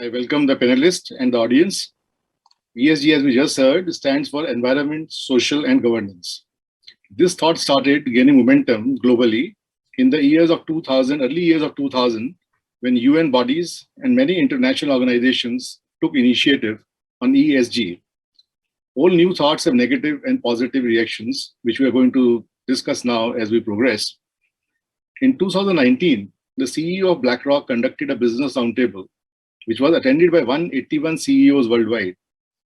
I welcome the panelists and the audience. ESG, as we just heard, stands for Environment, Social and Governance. This thought started gaining momentum globally in the years of 2000, early years of 2000, when UN bodies and many international organizations took initiative on ESG. All new thoughts have negative and positive reactions, which we are going to discuss now as we progress. In 2019, the CEO of BlackRock conducted a business roundtable, which was attended by 181 CEOs worldwide,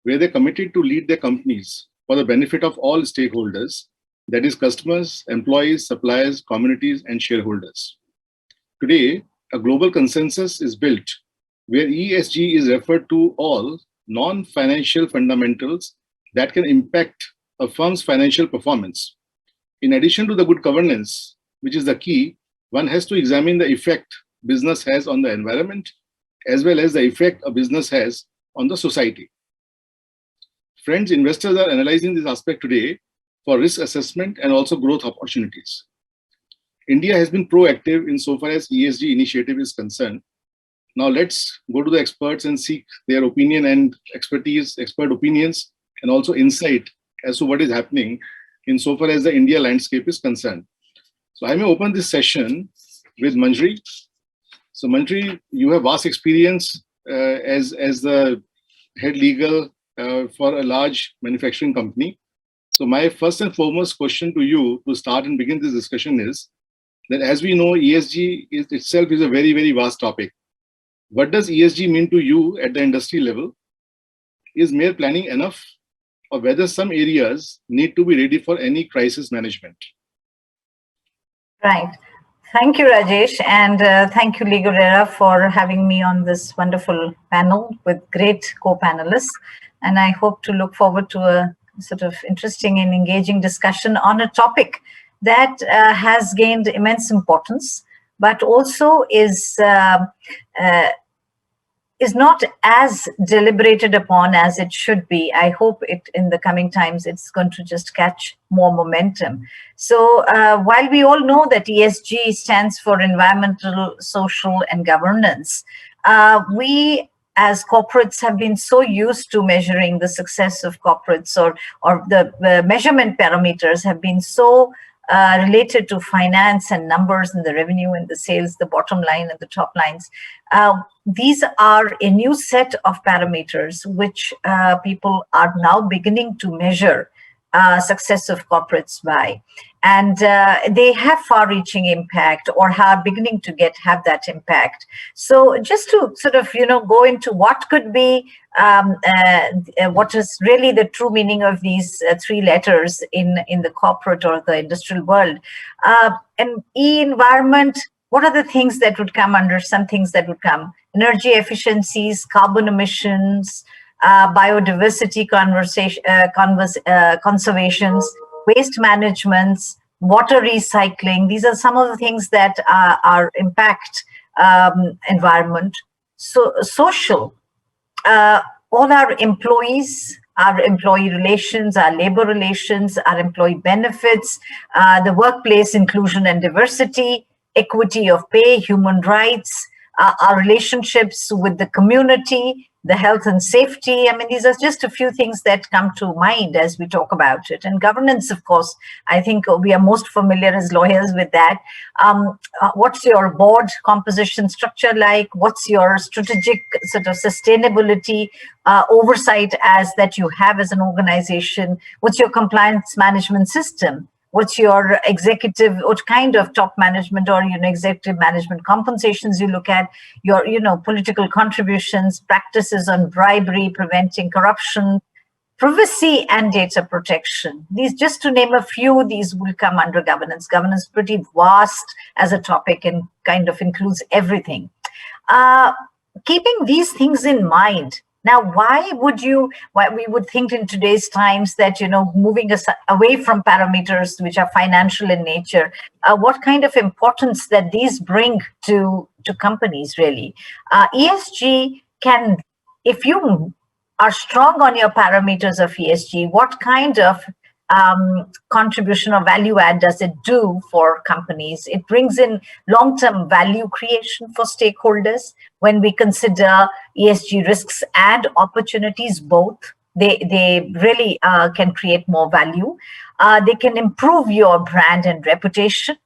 where they committed to lead their companies for the benefit of all stakeholders, that is customers, employees, suppliers, communities, and shareholders. Today, a global consensus is built where ESG is referred to all non-financial fundamentals that can impact a firm's financial performance. In addition to the good governance, which is the key, one has to examine the effect business has on the environment, as well as the effect a business has on the society. Friends, investors are analyzing this aspect today for risk assessment and also growth opportunities. India has been proactive insofar as ESG initiative is concerned. Now let's go to the experts and seek their opinion and expertise, expert opinions, and also insight as to what is happening insofar as the India landscape is concerned. So I may open this session with Manjaree. So Manjaree, you have vast experience as the head legal for a large manufacturing company. So my first and foremost question to you to start and begin this discussion is that, as we know, ESG itself is a very, very vast topic. What does ESG mean to you at the industry level? Is mere planning enough, or whether some areas need to be ready for any crisis management? Right. Thank you, Rajesh, and thank you, Legal Era, for having me on this wonderful panel with great co-panelists. And I hope to look forward to a sort of interesting and engaging discussion on a topic that has gained immense importance, but also is not as deliberated upon as it should be. I hope it in the coming times it's going to just catch more momentum. So while we all know that ESG stands for environmental, social, and governance, we as corporates have been so used to measuring the success of corporates, or the measurement parameters have been so related to finance and numbers and the revenue and the sales, the bottom line and the top lines. These are a new set of parameters which people are now beginning to measure success of corporates by. And they have far-reaching impact, or are beginning to have that impact. So just to sort of, go into what could be, what is really the true meaning of these three letters in the corporate or the industrial world. And E, environment, what are the things that would come under? Some things that would come: energy efficiencies, carbon emissions, biodiversity conservations, waste management, water recycling. These are some of the things that are impact environment. So social, all our employees, our employee relations, our labor relations, our employee benefits, the workplace inclusion and diversity, equity of pay, human rights, our relationships with the community, the health and safety. I mean, these are just a few things that come to mind as we talk about it. And governance, of course, I think we are most familiar as lawyers with that. What's your board composition structure like? What's your strategic sort of sustainability oversight that you have as an organization? What's your compliance management system? What's your executive, what kind of top management or executive management compensations you look at? Your political contributions, practices on bribery, preventing corruption, privacy and data protection. These, just to name a few, these will come under governance. Governance is pretty vast as a topic and kind of includes everything. Keeping these things in mind, now, why we would think in today's times that, moving us away from parameters which are financial in nature, what kind of importance that these bring to companies, really. ESG can, if you are strong on your parameters of ESG, what kind of contribution or value add does it do for companies? It brings in long-term value creation for stakeholders when we consider ESG risks and opportunities both. They really can create more value. They can improve your brand and reputation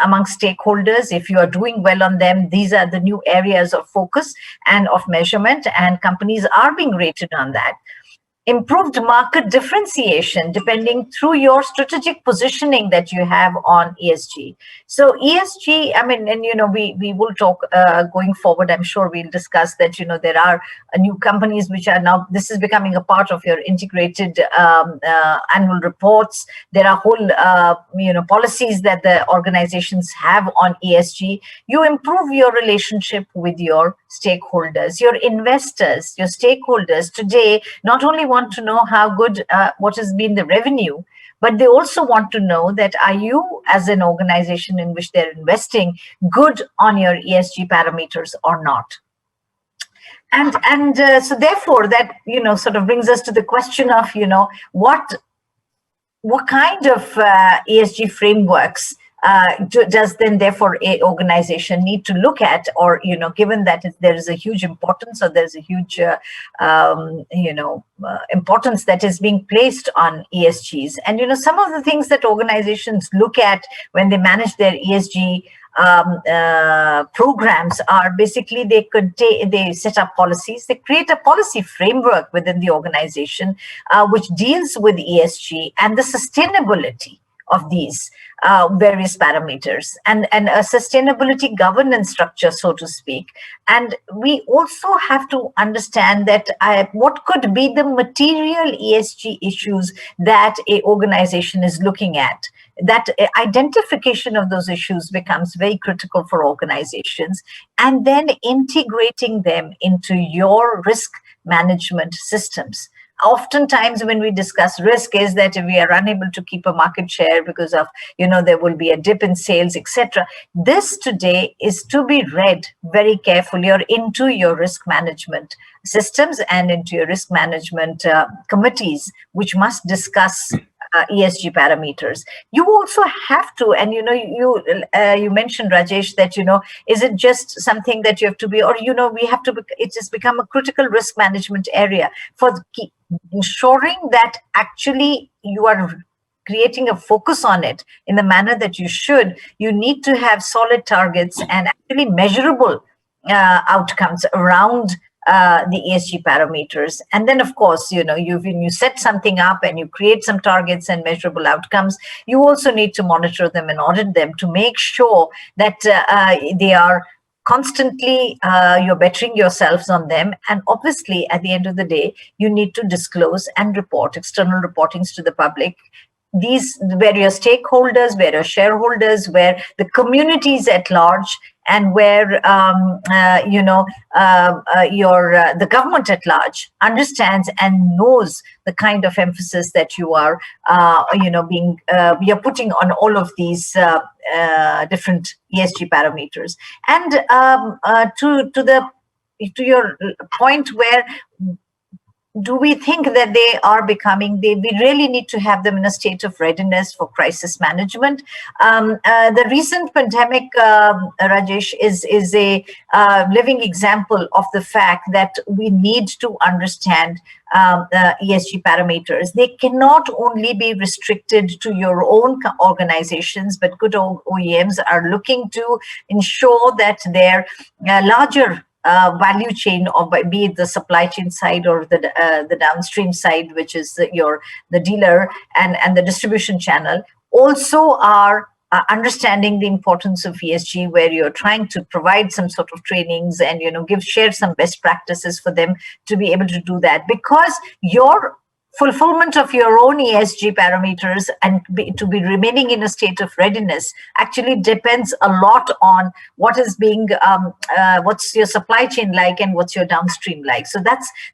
among stakeholders. If you are doing well on them, these are the new areas of focus and of measurement, and companies are being rated on that. Improved market differentiation depending through your strategic positioning that you have on ESG. So ESG, I mean, and we will talk going forward. I'm sure we'll discuss that. There are new companies which are now, this is becoming a part of your integrated annual reports. There are whole policies that the organizations have on ESG. You improve your relationship with your stakeholders, your investors, your stakeholders today not only want to know how good, what has been the revenue, but they also want to know that are you as an organization in which they're investing good on your ESG parameters or not. And so therefore that, sort of brings us to the question of, what kind of ESG frameworks does then therefore a organization need to look at, or given that there is a huge importance, or there's a huge importance that is being placed on ESGs. And some of the things that organizations look at when they manage their ESG programs are basically they set up policies, they create a policy framework within the organization which deals with ESG and the sustainability of these various parameters, and a sustainability governance structure, so to speak. And we also have to understand that what could be the material ESG issues that a organization is looking at. That identification of those issues becomes very critical for organizations, and then integrating them into your risk management systems. Oftentimes when we discuss risk is that we are unable to keep a market share because of, there will be a dip in sales, etc. This today is to be read very carefully, or into your risk management systems and into your risk management committees, which must discuss ESG parameters. You also have to, and you mentioned, Rajesh, that is it just something that you have to be, or we have to, it has become a critical risk management area for ensuring that actually you are creating a focus on it in the manner that you should. You need to have solid targets and actually measurable outcomes around the ESG parameters. And then, of course, when you set something up and you create some targets and measurable outcomes, you also need to monitor them and audit them to make sure that they are constantly, you're bettering yourselves on them. And obviously, at the end of the day, you need to disclose and report external reportings to the public. These various stakeholders, various shareholders, where the communities at large, and where the government at large understands and knows the kind of emphasis that you are, you're putting on all of these different ESG parameters. And to your point, where do we think that they are becoming, we really need to have them in a state of readiness for crisis management. The recent pandemic, Rajesh, is a living example of the fact that we need to understand ESG parameters. They cannot only be restricted to your own organizations, but good OEMs are looking to ensure that their larger value chain, or be it the supply chain side or the downstream side, which is the dealer and the distribution channel, also are understanding the importance of ESG, where you're trying to provide some sort of trainings and share some best practices for them to be able to do that, because your fulfillment of your own ESG parameters and to be remaining in a state of readiness actually depends a lot on what is being, what's your supply chain like and what's your downstream like. So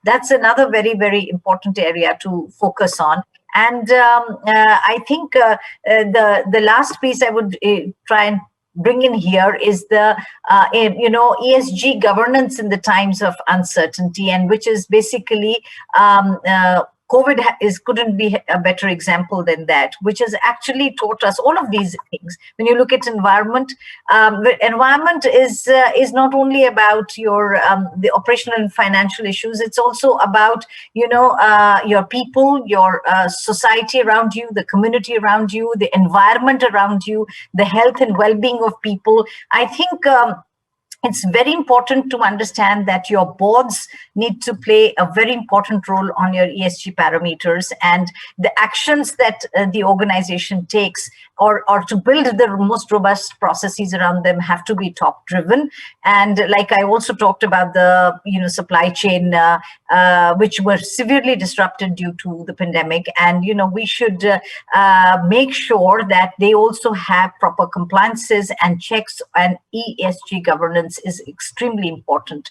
that's another very, very important area to focus on. And I think the last piece I would try and bring in here is the ESG governance in the times of uncertainty, and which is basically COVID couldn't be a better example than that, which has actually taught us all of these things. When you look at environment, the environment is not only about your the operational and financial issues. It's also about your people, your society around you, the community around you, the environment around you, the health and well-being of people. I think. It's very important to understand that your boards need to play a very important role on your ESG parameters, and the actions that the organization takes or to build the most robust processes around them have to be top driven. And like I also talked about the supply chain, which were severely disrupted due to the pandemic, and we should make sure that they also have proper compliances and checks, and ESG governance is extremely important.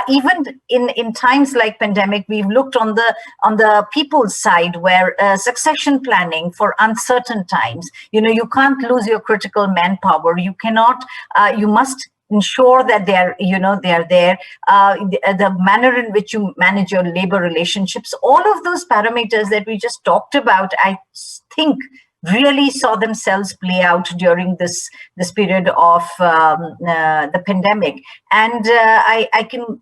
Even in times like pandemic, we've looked on the people's side, where succession planning for uncertain times. You can't lose your critical manpower. You cannot. You must ensure that they are there. The manner in which you manage your labor relationships, all of those parameters that we just talked about, I think really saw themselves play out during this period of the pandemic. And I can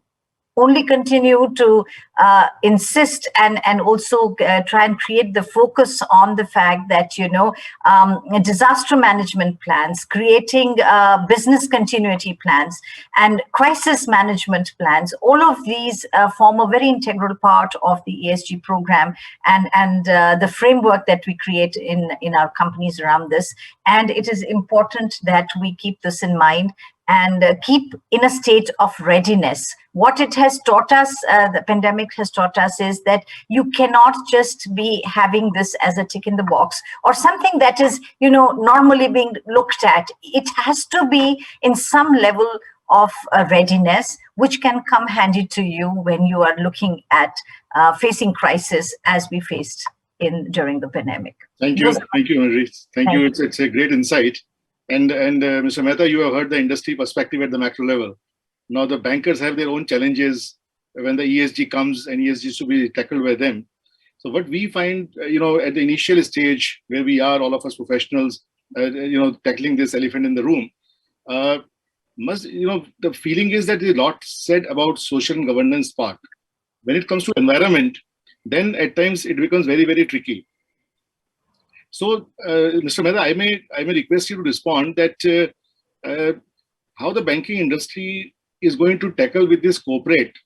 only continue to insist and also try and create the focus on the fact that disaster management plans, creating business continuity plans, and crisis management plans, all of these form a very integral part of the ESG program and the framework that we create in our companies around this. And it is important that we keep this in mind and keep in a state of readiness. What it has taught us, the pandemic has taught us, is that you cannot just be having this as a tick in the box or something that is, normally being looked at. It has to be in some level of readiness, which can come handy to you when you are looking at facing crisis as we faced during the pandemic. Thank you, Manjaree. Thank you. It's a great insight. And Mr. Mehta, you have heard the industry perspective at the macro level. Now the bankers have their own challenges when the ESG comes, and ESG is to be tackled by them. So what we find, at the initial stage where we are, all of us professionals, tackling this elephant in the room, the feeling is that there's a lot said about social and governance part. When it comes to environment, then at times it becomes very, very tricky. So, Mr. Mehta, I may request you to respond that how the banking industry is going to tackle with this corporate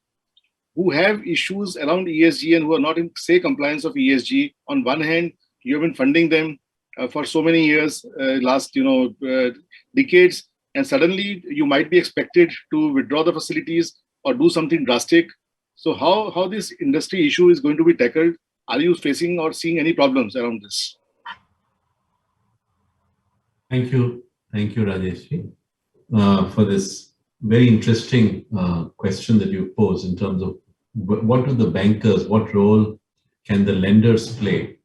who have issues around ESG and who are not in, say, compliance of ESG. On one hand, you have been funding them for so many years, last decades, and suddenly you might be expected to withdraw the facilities or do something drastic. So, how this industry issue is going to be tackled? Are you facing or seeing any problems around this? Thank you, Rajesh, for this very interesting question that you posed in terms of what do the bankers, what role can the lenders play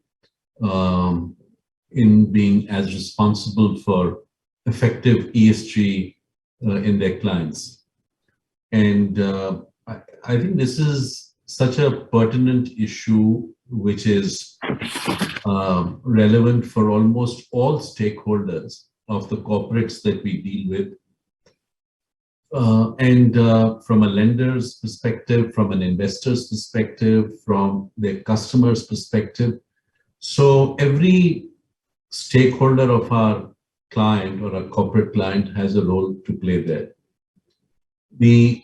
in being as responsible for effective ESG in their clients. And I think this is such a pertinent issue which is relevant for almost all stakeholders of the corporates that we deal with. And from a lender's perspective, from an investor's perspective, from their customer's perspective. So every stakeholder of our client or a corporate client has a role to play there. The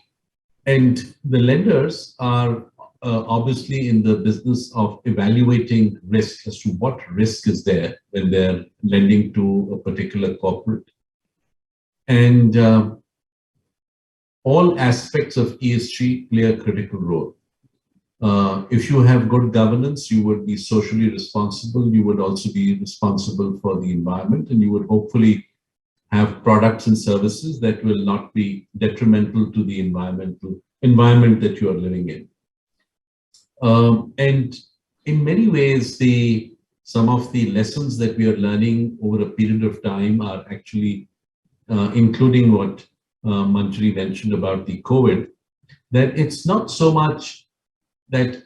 lenders are obviously in the business of evaluating risk as to what risk is there when they're lending to a particular corporate. And all aspects of ESG play a critical role. If you have good governance, you would be socially responsible. You would also be responsible for the environment, and you would hopefully have products and services that will not be detrimental to the environment that you are living in. And in many ways, some of the lessons that we are learning over a period of time are actually, including what Manjaree mentioned about the COVID, that it's not so much that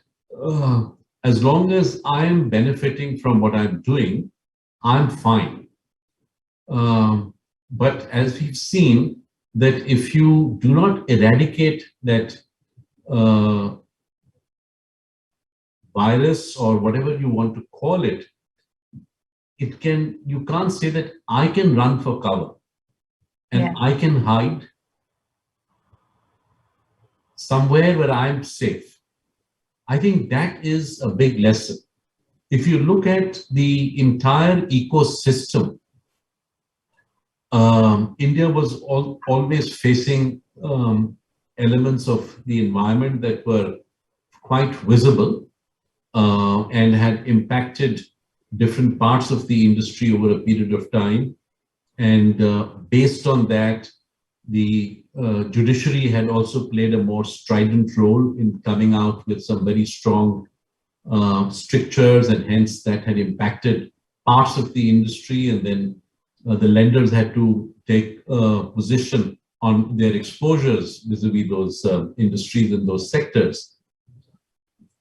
As long as I am benefiting from what I'm doing, I'm fine. But as we've seen, that if you do not eradicate that virus or whatever you want to call it, you can't say that I can run for cover and I can hide somewhere where I'm safe. I think that is a big lesson. If you look at the entire ecosystem, India was always facing elements of the environment that were quite visible and had impacted different parts of the industry over a period of time. And based on that, the judiciary had also played a more strident role in coming out with some very strong strictures, and hence that had impacted parts of the industry. And then the lenders had to take a position on their exposures vis-a-vis those industries and those sectors.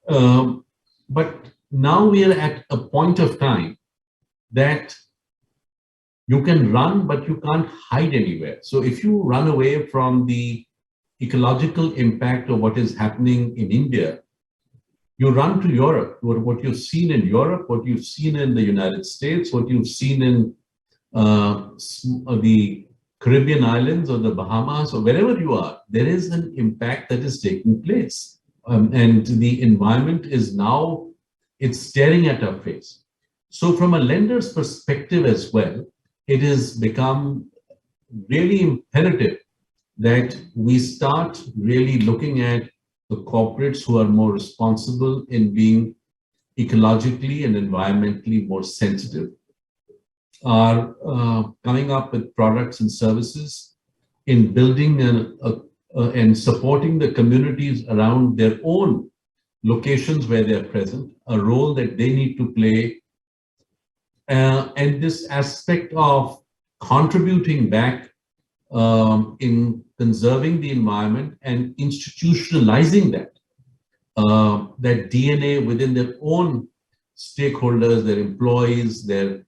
But now we are at a point of time that you can run, but you can't hide anywhere. So if you run away from the ecological impact of what is happening in India, you run to Europe. What you've seen in Europe, what you've seen in the United States, what you've seen in the Caribbean islands or the Bahamas or wherever you are, there is an impact that is taking place. And the environment is now, it's staring at our face. So from a lender's perspective as well, it has become really imperative that we start really looking at the corporates who are more responsible in being ecologically and environmentally more sensitive, are coming up with products and services in building and supporting the communities around their own locations where they are present, a role that they need to play. And this aspect of contributing back in conserving the environment and institutionalizing that DNA within their own stakeholders, their employees, their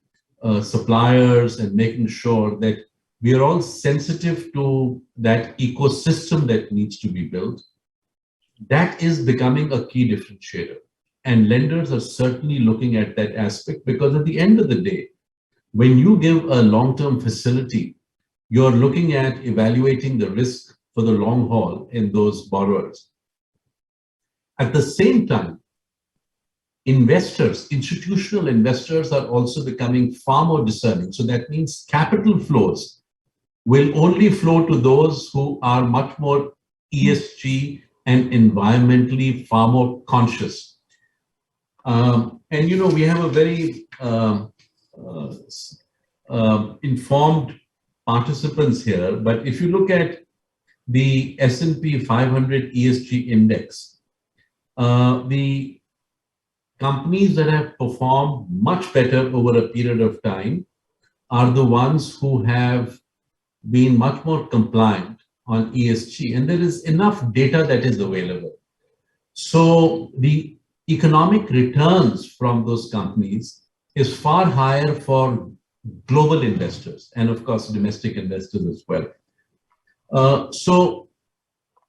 suppliers, and making sure that we are all sensitive to that ecosystem that needs to be built. That is becoming a key differentiator. And lenders are certainly looking at that aspect, because at the end of the day, when you give a long-term facility, you're looking at evaluating the risk for the long haul in those borrowers. At the same time, investors, institutional investors, are also becoming far more discerning. So that means capital flows will only flow to those who are much more ESG and environmentally far more conscious. And you know, we have a very informed participants here, but if you look at the S&P 500 ESG index, the companies that have performed much better over a period of time are the ones who have been much more compliant on ESG, and there is enough data that is available. So the economic returns from those companies is far higher for global investors and of course domestic investors as well. So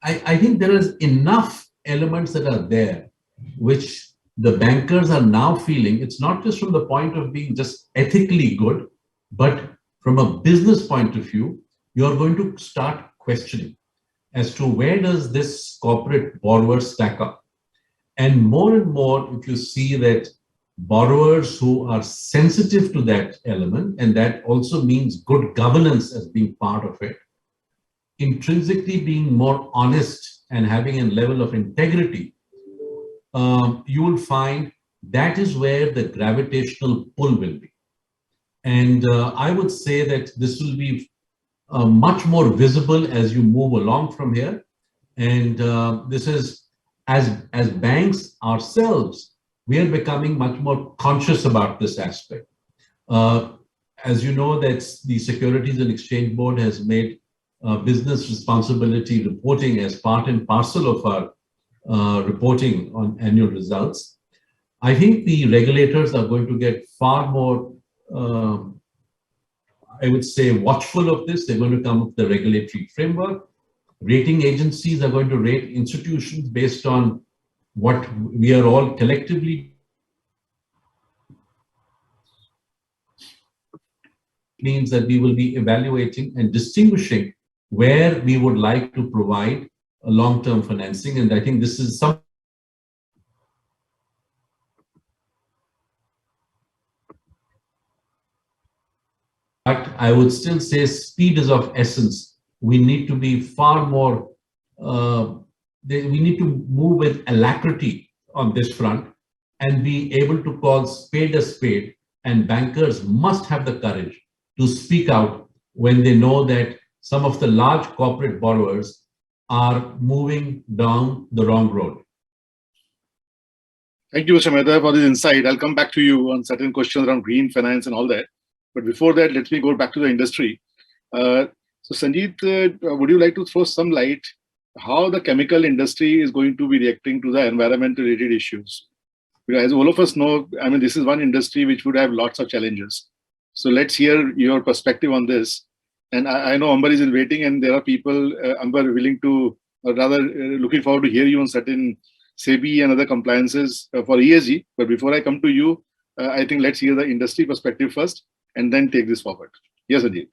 I think there is enough elements that are there which the bankers are now feeling. It's not just from the point of being just ethically good, but from a business point of view, you're going to start questioning as to where does this corporate borrower stack up. And more, if you see that borrowers who are sensitive to that element, and that also means good governance as being part of it, intrinsically being more honest and having a level of integrity, you will find that is where the gravitational pull will be. And I would say that this will be much more visible as you move along from here. And this is, as banks ourselves, we are becoming much more conscious about this aspect. As you know, that the Securities and Exchange Board has made business responsibility reporting as part and parcel of our reporting on annual results. I think the regulators are going to get far more, I would say, watchful of this. They're going to come up with the regulatory framework. Rating agencies are going to rate institutions based on what we are all collectively means that we will be evaluating and distinguishing where we would like to provide a long-term financing. And I think this is some. But I would still say speed is of essence. We need to be far more, we need to move with alacrity on this front and be able to call spade a spade. And bankers must have the courage to speak out when they know that some of the large corporate borrowers are moving down the wrong road. Thank you, Mr. Mehta, for this insight. I'll come back to you on certain questions around green finance and all that. But before that, let me go back to the industry. So Sanjit, would you like to throw some light how the chemical industry is going to be reacting to the environmental related issues? Because as all of us know, I mean, this is one industry which would have lots of challenges. So let's hear your perspective on this. And I know Amber is waiting, and there are people, Amber, willing to, or rather looking forward to hear you on certain SEBI and other compliances for ESG. But before I come to you, I think let's hear the industry perspective first, and then take this forward. Yes, Aditya.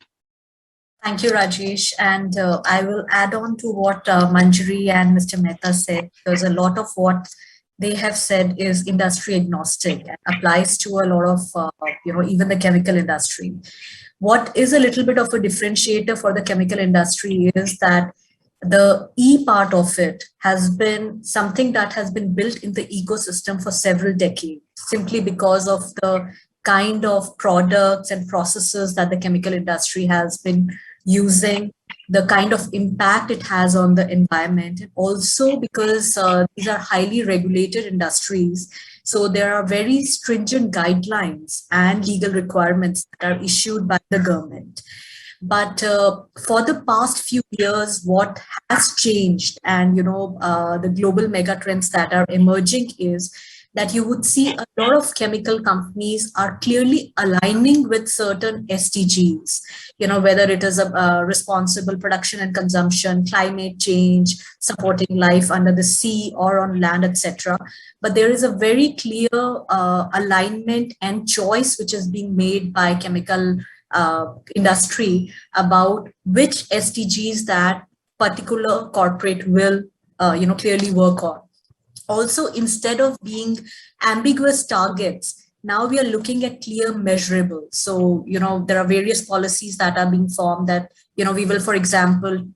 Thank you, Rajesh. And I will add on to what Manjaree and Mr. Mehta said. There's a lot of what they have said is industry agnostic and applies to a lot of, even the chemical industry. What is a little bit of a differentiator for the chemical industry is that the E part of it has been something that has been built in the ecosystem for several decades, simply because of the kind of products and processes that the chemical industry has been using, the kind of impact it has on the environment, and also because these are highly regulated industries. So there are very stringent guidelines and legal requirements that are issued by the government. But for the past few years, what has changed, and the global megatrends that are emerging is that you would see a lot of chemical companies are clearly aligning with certain SDGs, whether it is a responsible production and consumption, climate change, supporting life under the sea or on land, etc. But there is a very clear alignment and choice which is being made by chemical industry about which SDGs that particular corporate will, clearly work on. Also, instead of being ambiguous targets, now we are looking at clear measurables. So, there are various policies that are being formed that, we will, for example,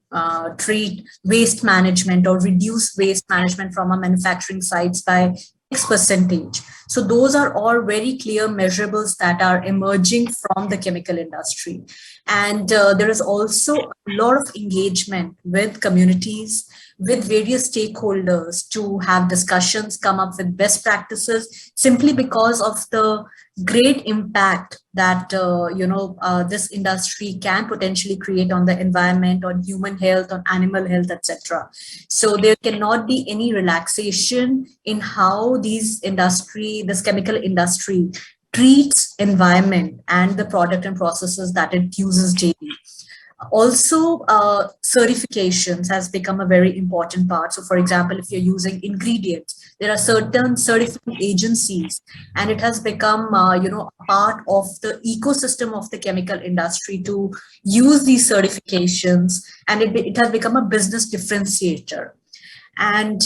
treat waste management or reduce waste management from our manufacturing sites by X percentage. So those are all very clear measurables that are emerging from the chemical industry. And there is also a lot of engagement with communities, with various stakeholders to have discussions, come up with best practices, simply because of the great impact that this industry can potentially create on the environment, on human health, on animal health, etc. So there cannot be any relaxation in how this chemical industry treats environment and the product and processes that it uses daily. Also, certifications has become a very important part. So, for example, if you're using ingredients, there are certain certifying agencies, and it has become, a part of the ecosystem of the chemical industry to use these certifications, and it has become a business differentiator. And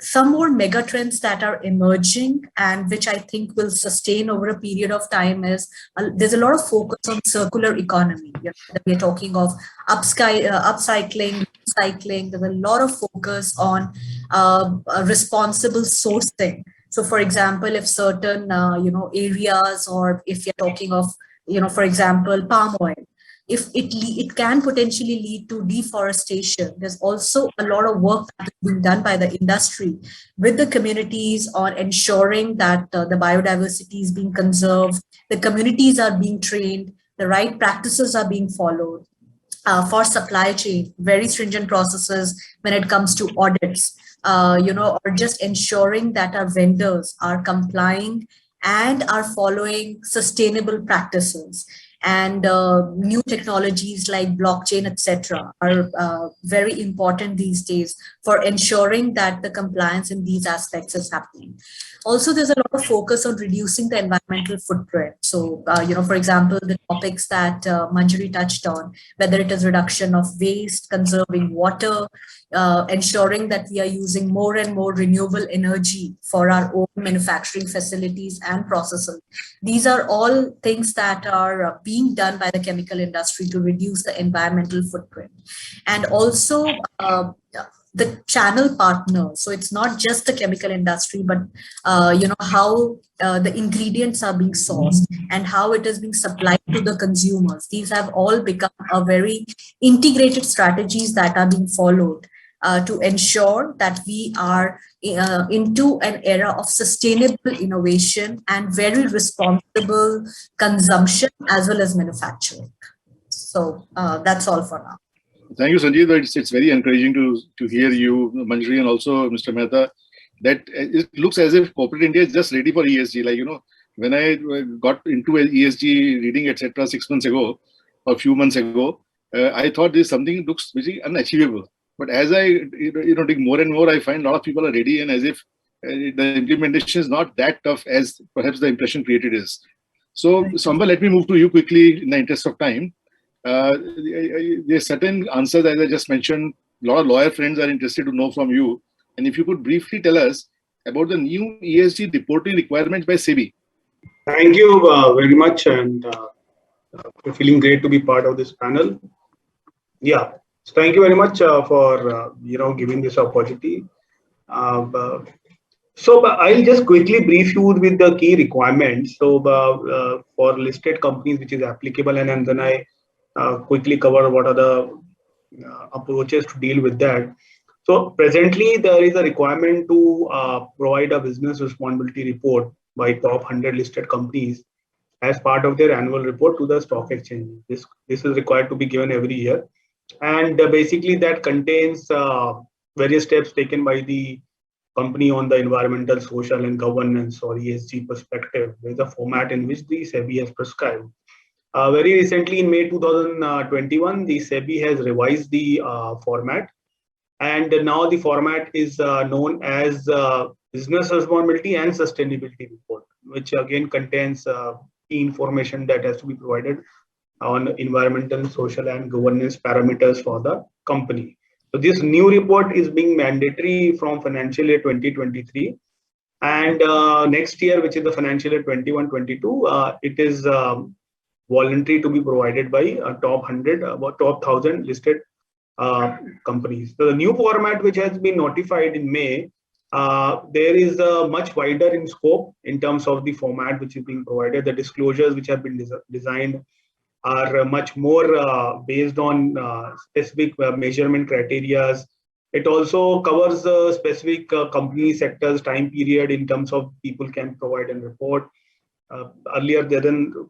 some more mega trends that are emerging and which I think will sustain over a period of time is there's a lot of focus on circular economy. We're talking of upcycling, recycling. There's a lot of focus on responsible sourcing. So, for example, if certain areas, or if you're talking of for example, palm oil, if it can potentially lead to deforestation. There's also a lot of work that is being done by the industry with the communities on ensuring that the biodiversity is being conserved, the communities are being trained, the right practices are being followed. For supply chain, very stringent processes when it comes to audits. or just ensuring that our vendors are complying and are following sustainable practices. And new technologies like blockchain, etc., are very important these days for ensuring that the compliance in these aspects is happening. Also, there's a lot of focus on reducing the environmental footprint. So, for example, the topics that Manjaree touched on, whether it is reduction of waste, conserving water, ensuring that we are using more and more renewable energy for our own manufacturing facilities and processes. These are all things that are being done by the chemical industry to reduce the environmental footprint. And also, the channel partners. So it's not just the chemical industry, but how the ingredients are being sourced and how it is being supplied to the consumers. These have all become a very integrated strategies that are being followed to ensure that we are into an era of sustainable innovation and very responsible consumption as well as manufacturing. So that's all for now. Thank you, Sanjit. It's very encouraging to hear you, Manjaree, and also Mr. Mehta, that it looks as if corporate India is just ready for ESG. Like, when I got into ESG reading, etc., 6 months ago, or a few months ago, I thought this something looks very unachievable. But as I dig more and more, I find a lot of people are ready, and as if the implementation is not that tough as perhaps the impression created is. So, Samba, let me move to you quickly in the interest of time. There's certain answers, as I just mentioned, a lot of lawyer friends are interested to know from you. And if you could briefly tell us about the new ESG reporting requirements by SEBI. Thank you very much, and feeling great to be part of this panel. Yeah, so thank you very much for giving this opportunity. So I'll just quickly brief you with the key requirements. So for listed companies, which is applicable, and then I quickly cover what are the approaches to deal with that. So presently, there is a requirement to provide a business responsibility report by top 100 listed companies as part of their annual report to the stock exchange. This is required to be given every year, and basically that contains various steps taken by the company on the environmental, social, and governance or ESG perspective. There is a format in which the SEBI has prescribed. Very recently, in May 2021, the SEBI has revised the format, and now the format is known as Business Responsibility and Sustainability Report, which again contains key information that has to be provided on environmental, social, and governance parameters for the company. So this new report is being mandatory from financial year 2023, and next year, which is the financial year 21-22, it is voluntary to be provided by top 100, about top 1,000 listed companies. So the new format, which has been notified in May, there is much wider in scope in terms of the format which is being provided. The disclosures which have been designed are much more based on specific measurement criteria. It also covers specific company sectors, time period in terms of people can provide and report.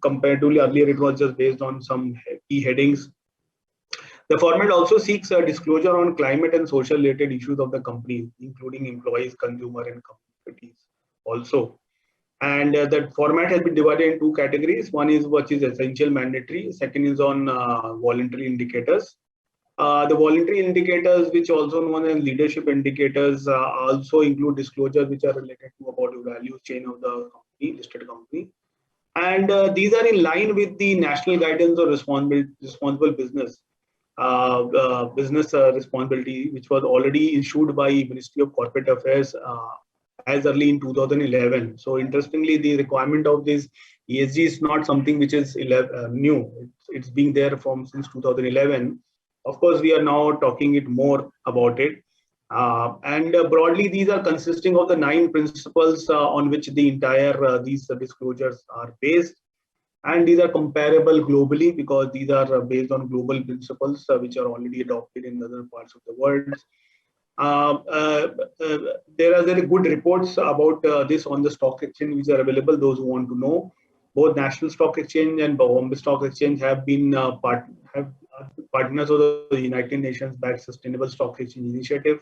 Comparatively earlier, it was just based on some key headings. The format also seeks a disclosure on climate and social related issues of the company, including employees, consumer, and communities also. And that format has been divided in two categories. One is what is essential mandatory. Second is on voluntary indicators. The voluntary indicators, which also known as leadership indicators, also include disclosures which are related to about the value chain of the company, listed company. And these are in line with the national guidance on responsible business. Business responsibility, which was already issued by Ministry of Corporate Affairs as early in 2011. So interestingly, the requirement of this ESG is not something which is new. It's been there since 2011. Of course, we are now talking it more about it. And broadly, these are consisting of the 9 principles on which the entire these disclosures are based. And these are comparable globally because these are based on global principles which are already adopted in other parts of the world. There are very good reports about this on the stock exchange which are available, those who want to know. Both National Stock Exchange and Bombay Stock Exchange have been partners of the United Nations-backed Sustainable Stock Exchange Initiative.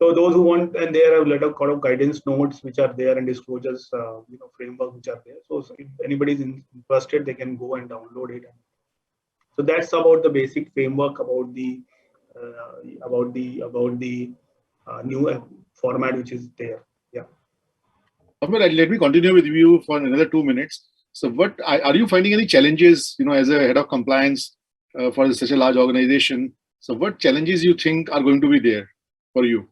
So those who want, and there are a lot of guidance notes which are there and disclosures, framework which are there. So if anybody is interested, they can go and download it. So that's about the basic framework about the new format which is there. Yeah. Let me continue with you for another 2 minutes. So, what are you finding any challenges? As a head of compliance for such a large organization. So, what challenges you think are going to be there for you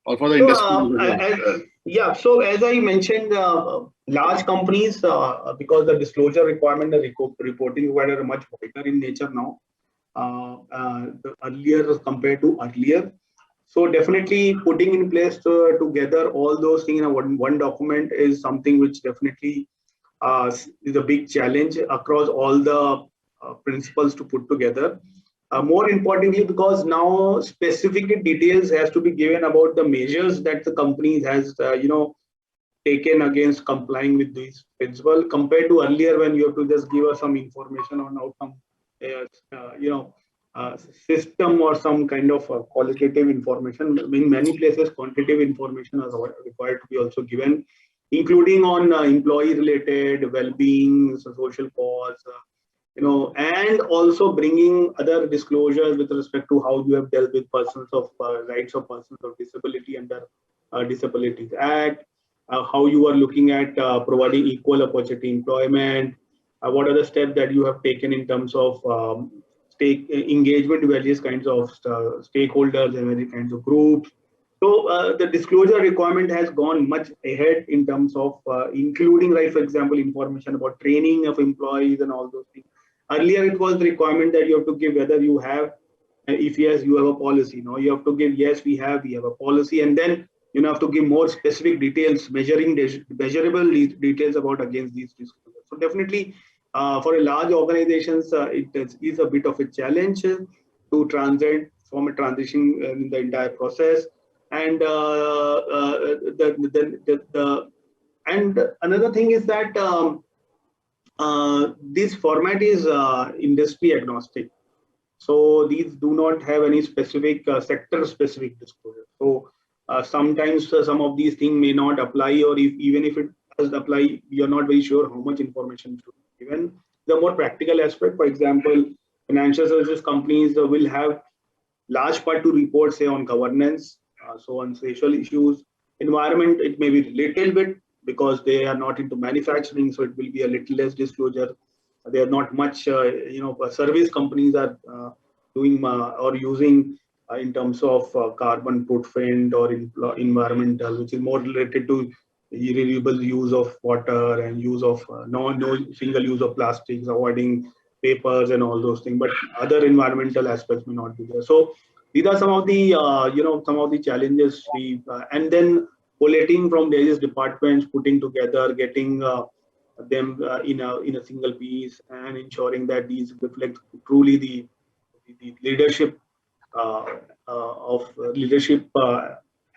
or for the industry? Yeah. So as I mentioned, large companies, because the disclosure requirement, the reporting requirement are much wider in nature now. Earlier compared to earlier. So definitely putting in place together all those things in one document is something which definitely is a big challenge across all the principles to put together. More importantly, because now specific details has to be given about the measures that the company has, taken against complying with these principles compared to earlier when you have to just give us some information on outcome, system or some kind of qualitative information. In many places, quantitative information is required to be also given, including on employee-related well-being, social cause, and also bringing other disclosures with respect to how you have dealt with persons of rights of persons of disability under Disabilities Act, how you are looking at providing equal opportunity employment, what are the steps that you have taken in terms of engagement with various kinds of stakeholders and various kinds of groups. So the disclosure requirement has gone much ahead in terms of including, right, for example, information about training of employees and all those things. Earlier, it was the requirement that you have to give whether you have, if yes, you have a policy. Now you have to give, yes, we have a policy, and then you have to give more specific details, measurable details about against these disclosures. So definitely, for a large organizations, it is a bit of a challenge to form a transition in the entire process. And and another thing is that this format is industry agnostic. So these do not have any specific sector-specific disclosure. So sometimes some of these things may not apply, or even if it does apply, we are not very sure how much information should be given. The more practical aspect, for example, financial services companies will have large part to report, say, on governance, so on social issues. Environment, it may be little bit because they are not into manufacturing, so it will be a little less disclosure. They are not much, service companies are doing or using in terms of carbon footprint or environmental, which is more related to renewable use of water and use of no single use of plastics, avoiding papers and all those things. But other environmental aspects may not be there. So these are some of the some of the challenges we and then collating from various departments, putting together, getting them in a single piece, and ensuring that these reflect truly the leadership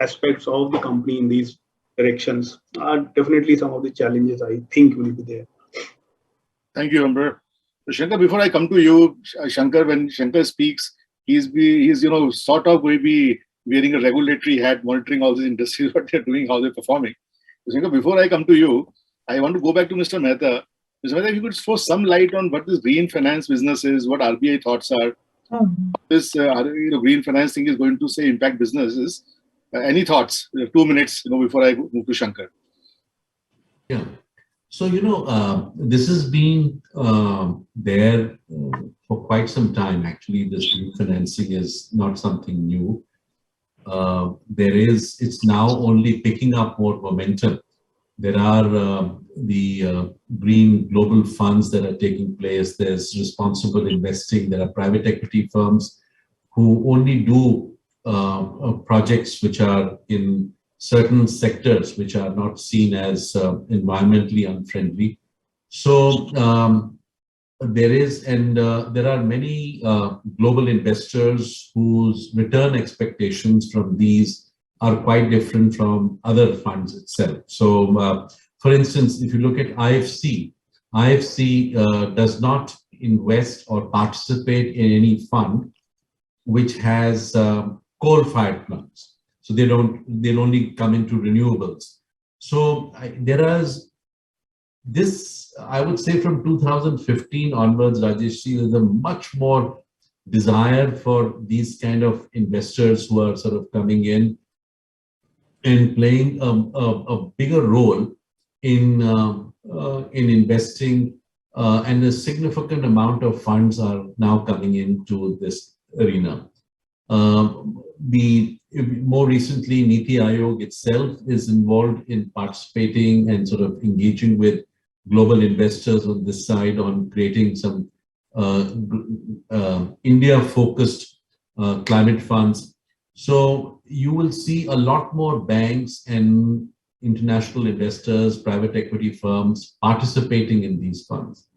aspects of the company in these directions are definitely some of the challenges I think will be there. Thank you, Amber. Shankar, before I come to you, Shankar, when Shankar speaks, he's sort of going to be wearing a regulatory hat, monitoring all these industries, what they're doing, how they're performing. So, Shankar, before I come to you, I want to go back to Mr. Mehta. Mr. Mehta, if you could throw some light on what this green finance business is, what RBI thoughts are, this green finance thing is going to say impact businesses. Any thoughts? 2 minutes, before I move to Shankar. Yeah. So, this has been there for quite some time. Actually, this green financing is not something new. It's now only picking up more momentum. There are the green global funds that are taking place. There's responsible investing. There are private equity firms who only do projects which are in certain sectors which are not seen as environmentally unfriendly. So there are many global investors whose return expectations from these are quite different from other funds itself. So, for instance, if you look at IFC does not invest or participate in any fund which has coal-fired plants. So they'll only come into renewables. So there is this, I would say from 2015 onwards, Rajesh, there's a much more desire for these kind of investors who are sort of coming in and playing a bigger role in investing, and a significant amount of funds are now coming into this arena. More recently, Niti Aayog itself is involved in participating and sort of engaging with global investors on this side on creating some India-focused climate funds. So you will see a lot more banks and international investors, private equity firms participating in these funds.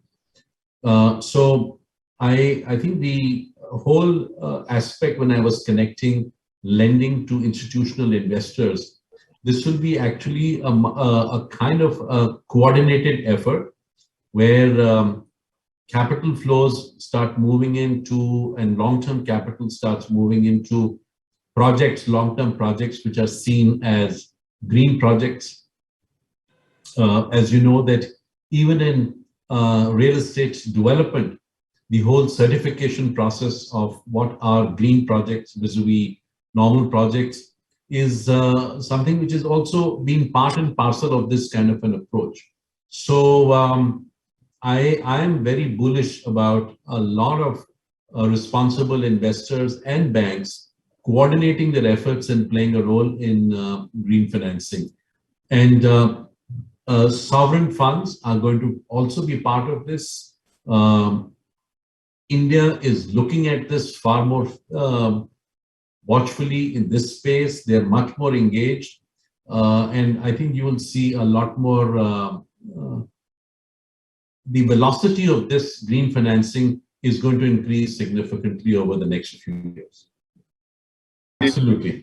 So I think the whole aspect, when I was connecting lending to institutional investors, this will be actually a kind of a coordinated effort where capital flows start moving into, and long-term capital starts moving into projects, long-term projects, which are seen as green projects. As you know, that even in real estate development, the whole certification process of what are green projects vis-a-vis normal projects is something which is also been part and parcel of this kind of an approach. So I am very bullish about a lot of responsible investors and banks coordinating their efforts and playing a role in green financing. And sovereign funds are going to also be part of this. India is looking at this far more watchfully in this space. They're much more engaged. And I think you will see a lot more, the velocity of this green financing is going to increase significantly over the next few years. Absolutely.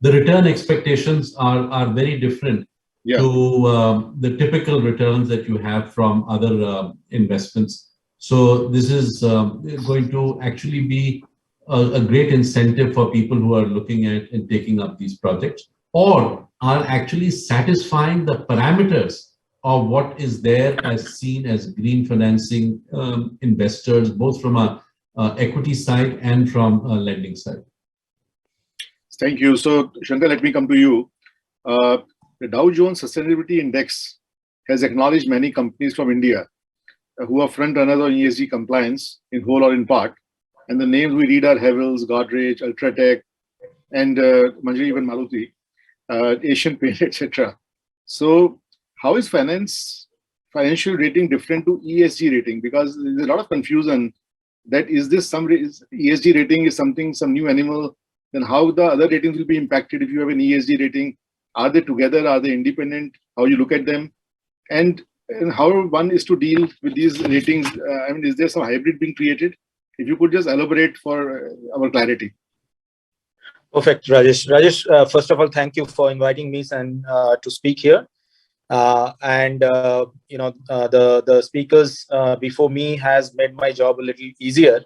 The return expectations are very different to the typical returns that you have from other investments. So this is going to actually be a great incentive for people who are looking at and taking up these projects, or are actually satisfying the parameters of what is there as seen as green financing investors, both from a equity side and from a lending side. Thank you. So Shankar, let me come to you. The Dow Jones Sustainability Index has acknowledged many companies from India who are front runners on ESG compliance in whole or in part. And the names we read are Havells, Godrej, Ultratech, and Manjaree, even Maruti, Asian Paint, etc. So how is financial rating different to ESG rating? Because there's a lot of confusion that is this some ESG rating is something, some new animal, then how the other ratings will be impacted if you have an ESG rating? Are they together? Are they independent? How you look at them? And how one is to deal with these ratings? I mean, is there some hybrid being created? If you could just elaborate for our clarity. Perfect, Rajesh. Rajesh, first of all, thank you for inviting me and to speak here. The speakers before me has made my job a little easier.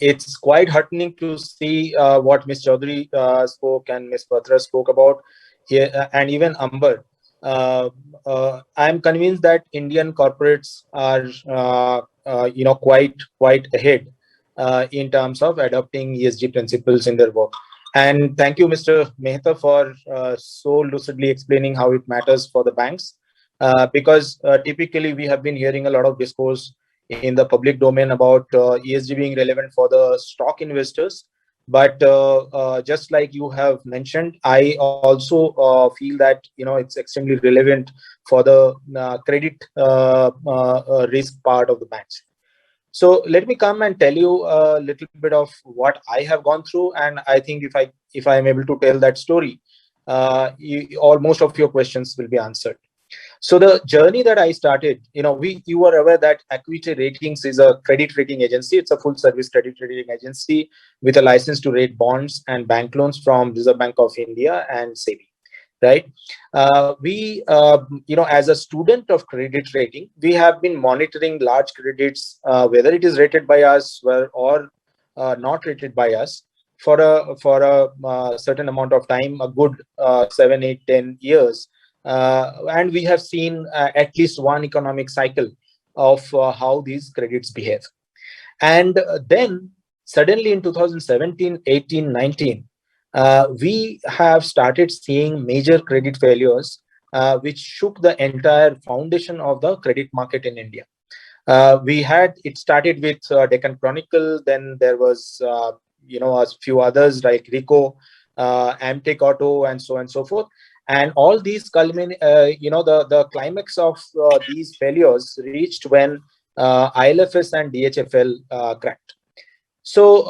It's quite heartening to see what Ms. Chowdhary spoke and Ms. Batra spoke about here, and even Amber. I'm convinced that Indian corporates are, quite ahead in terms of adopting ESG principles in their work. And thank you, Mr. Mehta, for so lucidly explaining how it matters for the banks, because typically we have been hearing a lot of discourse in the public domain about ESG being relevant for the stock investors. But just like you have mentioned, I also feel that it's extremely relevant for the credit risk part of the banks. So let me come and tell you a little bit of what I have gone through, and I think if I am able to tell that story, most of your questions will be answered. So the journey that I started, you are aware that Acuité Ratings is a credit rating agency. It's a full service credit rating agency with a license to rate bonds and bank loans from Reserve Bank of India and SEBI, right? We, as a student of credit rating, we have been monitoring large credits, whether it is rated by us or not rated by us. a certain amount of time, a good 7, 8, 10 years, and we have seen at least one economic cycle of how these credits behave. And then suddenly in 2017, 18, 19, we have started seeing major credit failures, which shook the entire foundation of the credit market in India. It started with Deccan Chronicle, then there was, a few others like Rico, Amtech Auto, and so on and so forth. And all these culminate, the climax of these failures reached when ILFS and DHFL cracked. So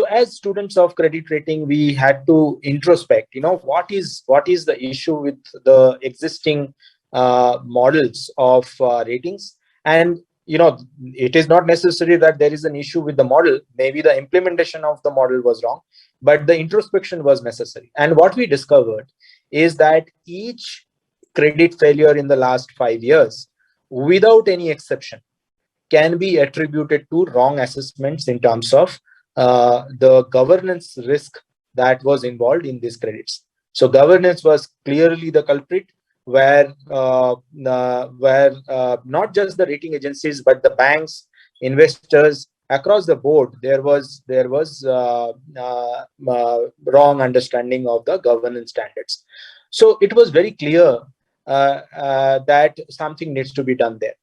as students of credit rating, we had to introspect, what is the issue with the existing models of ratings. And it is not necessary that there is an issue with the model. Maybe the implementation of the model was wrong, but the introspection was necessary. And what we discovered is that each credit failure in the last 5 years, without any exception, can be attributed to wrong assessments in terms of the governance risk that was involved in these credits. So governance was clearly the culprit, where not just the rating agencies, but the banks, investors across the board, there was wrong understanding of the governance standards. So it was very clear that something needs to be done there.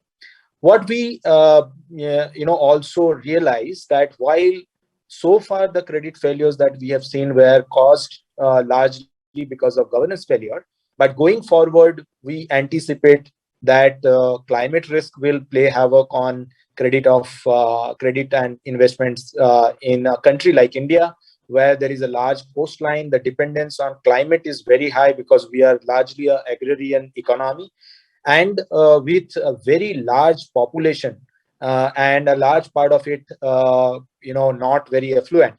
What we also realize that while so far the credit failures that we have seen were caused largely because of governance failure, but going forward we anticipate that climate risk will play havoc on credit and investments in a country like India, where there is a large coastline. The dependence on climate is very high because we are largely an agrarian economy, and with a very large population and a large part of it not very affluent,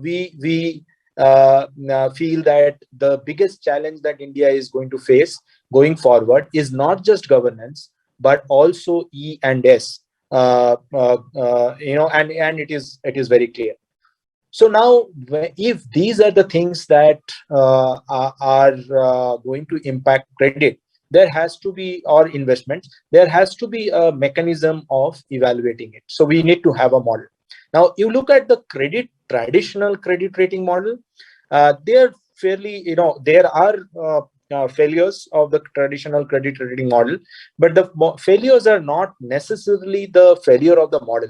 we feel that the biggest challenge that India is going to face going forward is not just governance but also E and S, and it is very clear. So now, if these are the things that are going to impact credit, there has to be, or investments, there has to be a mechanism of evaluating it. So we need to have a model. Now, you look at the traditional credit rating model, they're fairly, there are failures of the traditional credit rating model, but the failures are not necessarily the failure of the model.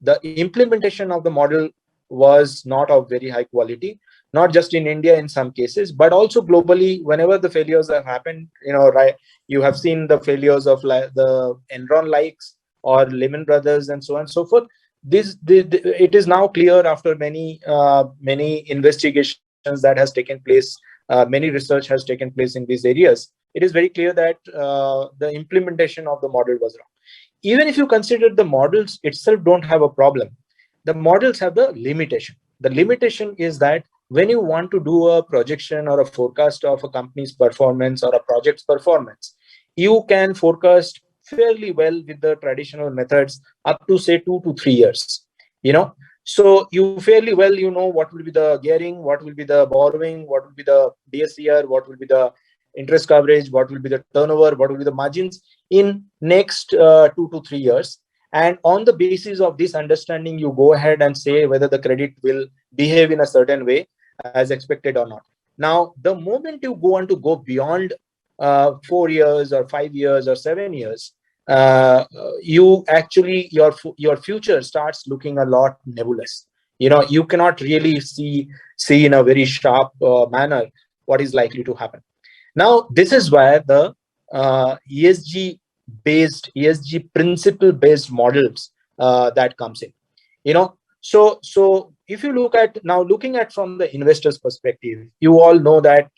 The implementation of the model was not of very high quality, not just in India in some cases, but also globally. Whenever the failures have happened, you have seen the failures of the Enron likes or Lehman Brothers and so on and so forth. It is now clear after many investigations that has taken place, many research has taken place in these areas. It is very clear that the implementation of the model was wrong. Even if you consider the models itself don't have a problem, the models have the limitation. The limitation is that when you want to do a projection or a forecast of a company's performance or a project's performance, you can forecast fairly well with the traditional methods up to say 2 to 3 years. So you fairly well, what will be the gearing, what will be the borrowing, what will be the DSCR, what will be the interest coverage, what will be the turnover, what will be the margins in next 2 to 3 years. And on the basis of this understanding, you go ahead and say whether the credit will behave in a certain way as expected or not. Now, the moment you go on to go beyond 4 years or 5 years or 7 years, you actually, your future starts looking a lot nebulous. You cannot really see in a very sharp manner what is likely to happen. Now, this is where the ESG principle based models that comes in. So if you look at now, looking at from the investor's perspective, you all know that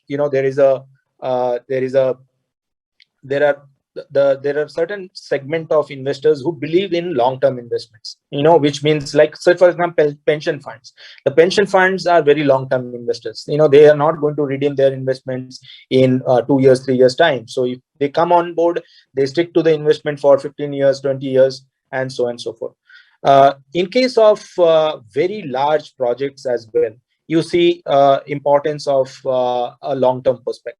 there are certain segment of investors who believe in long-term investments, which means, like, say for example, pension funds. The pension funds are very long-term investors. They are not going to redeem their investments in 2 years, 3 years time. So if they come on board, they stick to the investment for 15 years, 20 years, and so on and so forth. In case of very large projects as well, you see importance of a long-term perspective.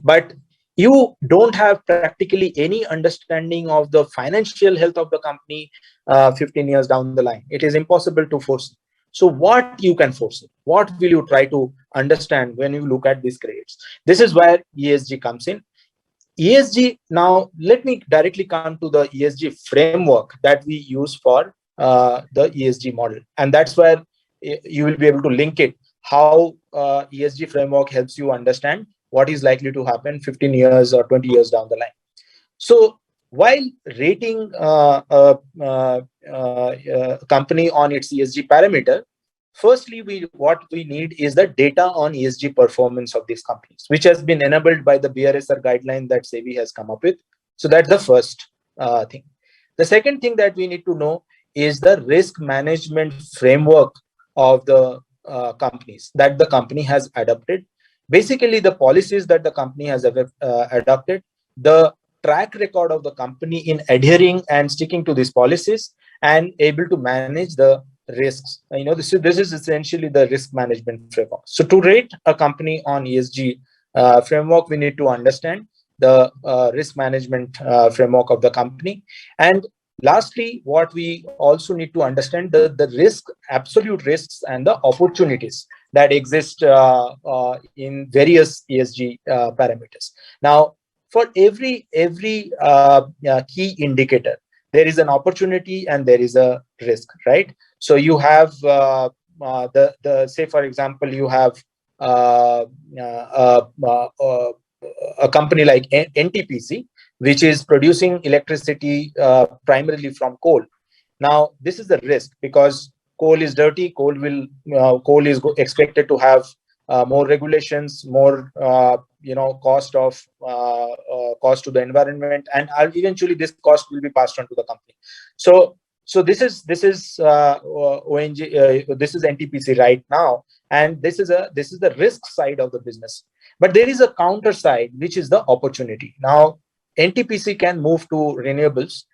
But you don't have practically any understanding of the financial health of the company 15 years down the line. It is impossible to foresee. So what you can foresee? What will you try to understand when you look at these grades? This is where ESG comes in. ESG, now let me directly come to the ESG framework that we use for the ESG model. And that's where you will be able to link it, how ESG framework helps you understand what is likely to happen 15 years or 20 years down the line. So while rating a company on its ESG parameter, firstly, what we need is the data on ESG performance of these companies, which has been enabled by the BRSR guideline that SEBI has come up with. So that's the first thing. The second thing that we need to know is the risk management framework of the companies that the company has adopted. Basically, the policies that the company has adopted, the track record of the company in adhering and sticking to these policies and able to manage the risks. This is essentially the risk management framework. So to rate a company on ESG framework, we need to understand the risk management framework of the company. And lastly, what we also need to understand the risk, absolute risks and the opportunities that exist in various ESG parameters. Now, for every key indicator, there is an opportunity and there is a risk, right? So you have say, for example, you have a company like NTPC, which is producing electricity primarily from coal. Now, this is the risk because coal is dirty. Coal is expected to have more regulations, more cost to the environment, and eventually this cost will be passed on to the company. So this is ONG. This is NTPC right now, and this is the risk side of the business. But there is a counter side, which is the opportunity. Now, NTPC can move to renewables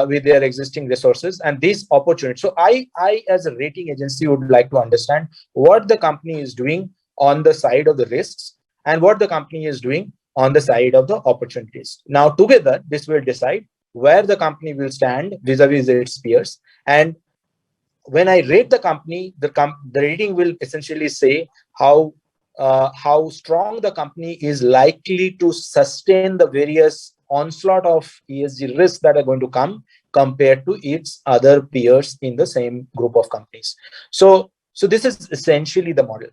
with their existing resources and these opportunities. So I as a rating agency would like to understand what the company is doing on the side of the risks and what the company is doing on the side of the opportunities. Now, together, this will decide where the company will stand vis-a-vis its peers. And when I rate the company, the rating will essentially say how strong the company is likely to sustain the various onslaught of ESG risks that are going to come compared to its other peers in the same group of companies. So this is essentially the model.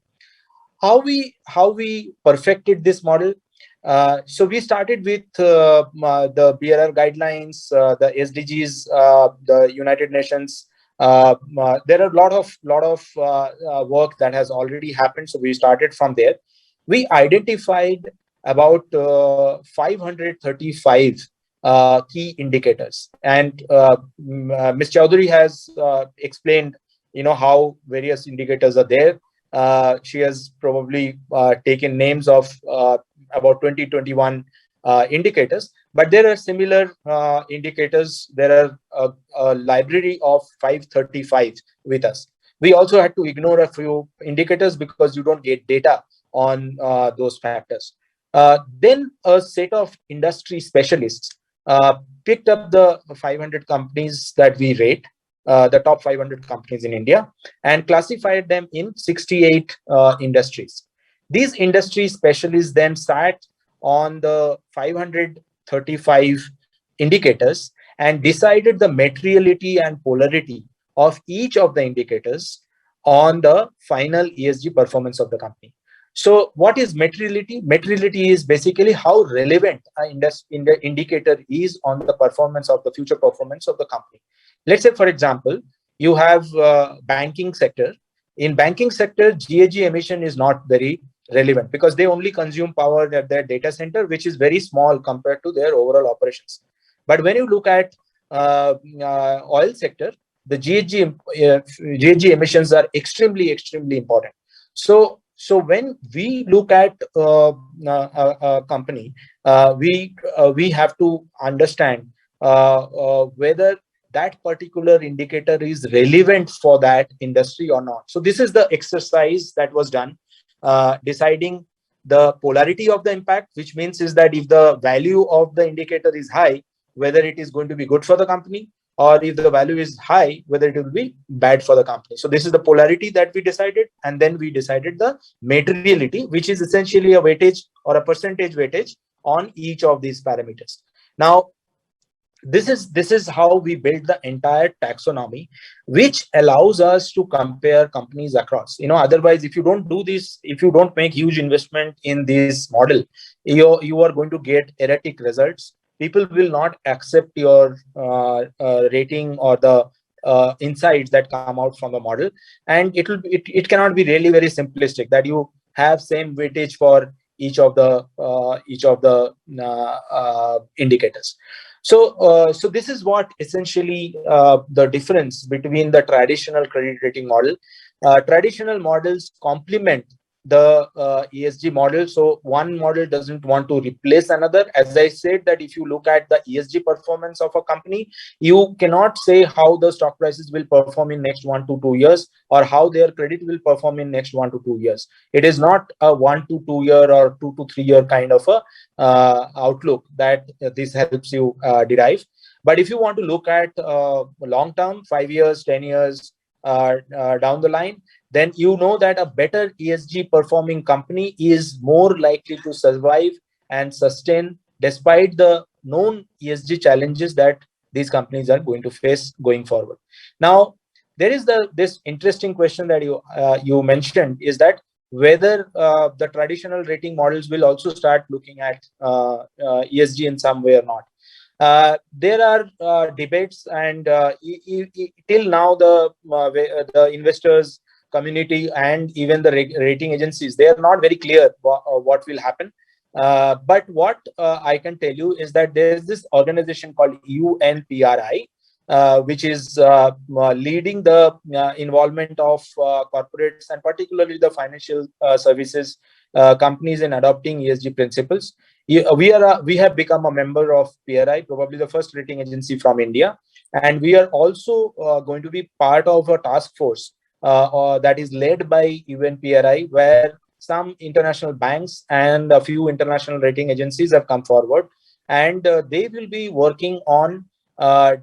How we perfected this model? So we started with the BRR guidelines, the SDGs, the United Nations. There are a lot of work that has already happened. So we started from there. We identified about 535 key indicators, and Ms. Chowdhary has explained, how various indicators are there. She has probably taken names of about 20-21 indicators, but there are similar indicators. There are a library of 535 with us. We also had to ignore a few indicators because you don't get data on those factors. Then a set of industry specialists picked up the 500 companies that we rate, the top 500 companies in India, and classified them in 68 industries. These industry specialists then sat on the 535 indicators and decided the materiality and polarity of each of the indicators on the final ESG performance of the company. So what is materiality? Materiality is basically how relevant an indicator is on the performance of the future performance of the company. Let's say, for example, you have banking sector. In banking sector, GHG emission is not very relevant because they only consume power at their data center, which is very small compared to their overall operations. But when you look at oil sector, the GHG emissions are extremely important. So when we look at a company, we have to understand whether that particular indicator is relevant for that industry or not. So this is the exercise that was done, deciding the polarity of the impact, which means is that if the value of the indicator is high, whether it is going to be good for the company, or if the value is high, whether it will be bad for the company. So this is the polarity that we decided, and then we decided the materiality, which is essentially a weightage or a percentage weightage on each of these parameters. Now, this is how we build the entire taxonomy, which allows us to compare companies across. Otherwise, if you don't do this, if you don't make huge investment in this model, you are going to get erratic results. People will not accept your rating or the insights that come out from the model, and it cannot be really very simplistic that you have same weightage for each of the indicators. So this is what essentially the difference between the traditional credit rating model. Traditional models complement the ESG model. So one model doesn't want to replace another. As I said, that if you look at the ESG performance of a company, you cannot say how the stock prices will perform in next 1 to 2 years, or how their credit will perform in next 1 to 2 years. It is not a 1 to 2 year or 2 to 3 year kind of a outlook that this helps you derive. But if you want to look at long term, 5 years, 10 years down the line, then you know that a better ESG performing company is more likely to survive and sustain despite the known ESG challenges that these companies are going to face going forward. Now, there is this interesting question that you mentioned, is that whether the traditional rating models will also start looking at ESG in some way or not. There are debates, and till now the investors community and even the rating agencies, they are not very clear what will happen. But what I can tell you is that there is this organization called UNPRI, which is leading the involvement of corporates and particularly the financial services companies in adopting ESG principles. We have become a member of PRI, probably the first rating agency from India, and we are also going to be part of a task force that is led by UNPRI, where some international banks and a few international rating agencies have come forward, and they will be working on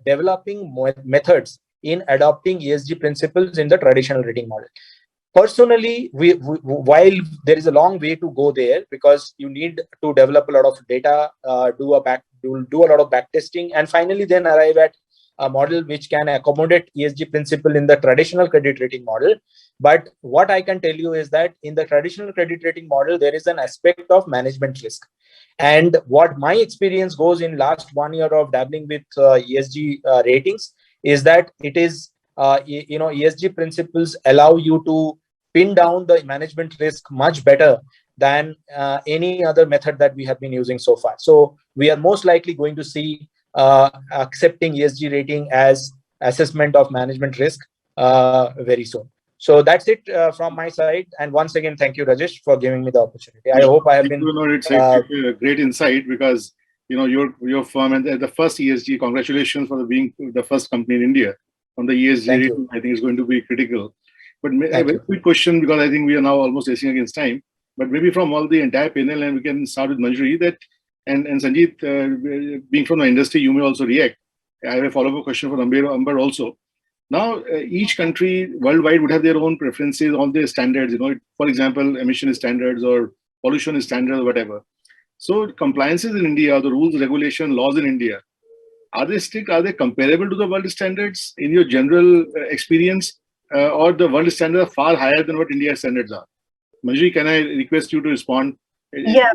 developing methods in adopting ESG principles in the traditional rating model. Personally, while there is a long way to go there, because you need to develop a lot of data, do a lot of back testing, and finally then arrive at a model which can accommodate ESG principle in the traditional credit rating model. But what I can tell you is that in the traditional credit rating model, there is an aspect of management risk. And what my experience goes in last 1 year of dabbling with ESG ratings is that it is, ESG principles allow you to pin down the management risk much better than any other method that we have been using so far. So we are most likely going to see accepting ESG rating as assessment of management risk very soon. So that's it from my side. And once again, thank you, Rajesh, for giving me the opportunity. I hope I have been. It's a great insight, because your firm and the first ESG. Congratulations for being the first company in India on the ESG rating. I think is going to be critical. But a very quick question, because I think we are now almost racing against time. But maybe from all the entire panel, and we can start with Manjaree, that and Sanjit, being from the industry, you may also react. I have a follow-up question for Amber also. Now, each country worldwide would have their own preferences on their standards. For example, emission standards or pollution standards or whatever. So, compliances in India, the rules, regulation, laws in India, are they strict? Are they comparable to the world standards in your general experience, or the world standards are far higher than what India's standards are? Manjaree, can I request you to respond? Yeah.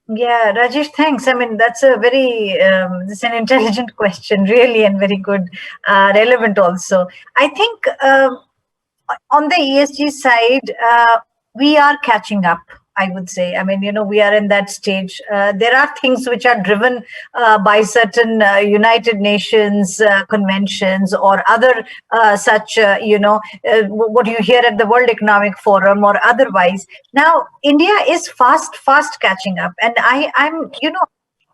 Yeah, Rajesh, thanks. I mean, that's a very, it's an intelligent question, really, and very good, relevant also. I think on the ESG side, we are catching up, I would say. I mean, we are in that stage. There are things which are driven by certain United Nations conventions or other such, what you hear at the World Economic Forum or otherwise. Now, India is fast catching up. And I'm,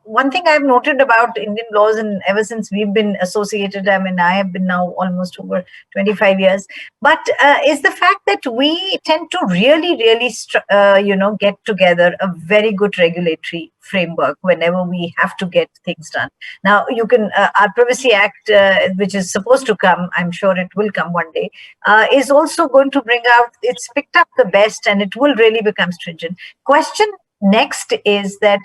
one thing I've noted about Indian laws, and ever since we've been associated, I mean, I have been now almost over 25 years, but is the fact that we tend to really, get together a very good regulatory framework whenever we have to get things done. Now, you can, our Privacy Act, which is supposed to come, I'm sure it will come one day, is also going to bring out, it's picked up the best and it will really become stringent. Question next is that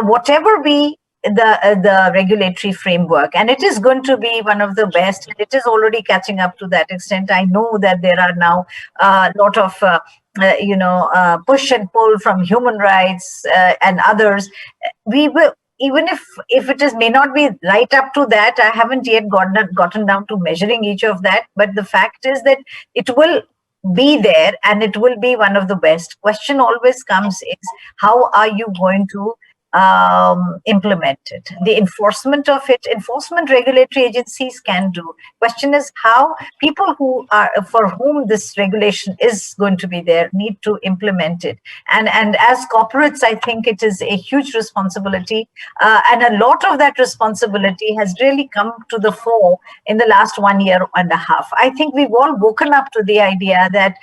whatever be the regulatory framework, and it is going to be one of the best, and it is already catching up to that extent. I know that there are now a lot of push and pull from human rights and others. We will, even if it is may not be right up to that, I haven't yet gotten down to measuring each of that, but the fact is that it will be there and it will be one of the best. Question always comes is, how are you going to implement it? The enforcement of it, enforcement regulatory agencies can do. Question is how people who are, for whom this regulation is going to be there, need to implement it. And as corporates, I think it is a huge responsibility, and a lot of that responsibility has really come to the fore in the last 1 year and a half. I think we've all woken up to the idea that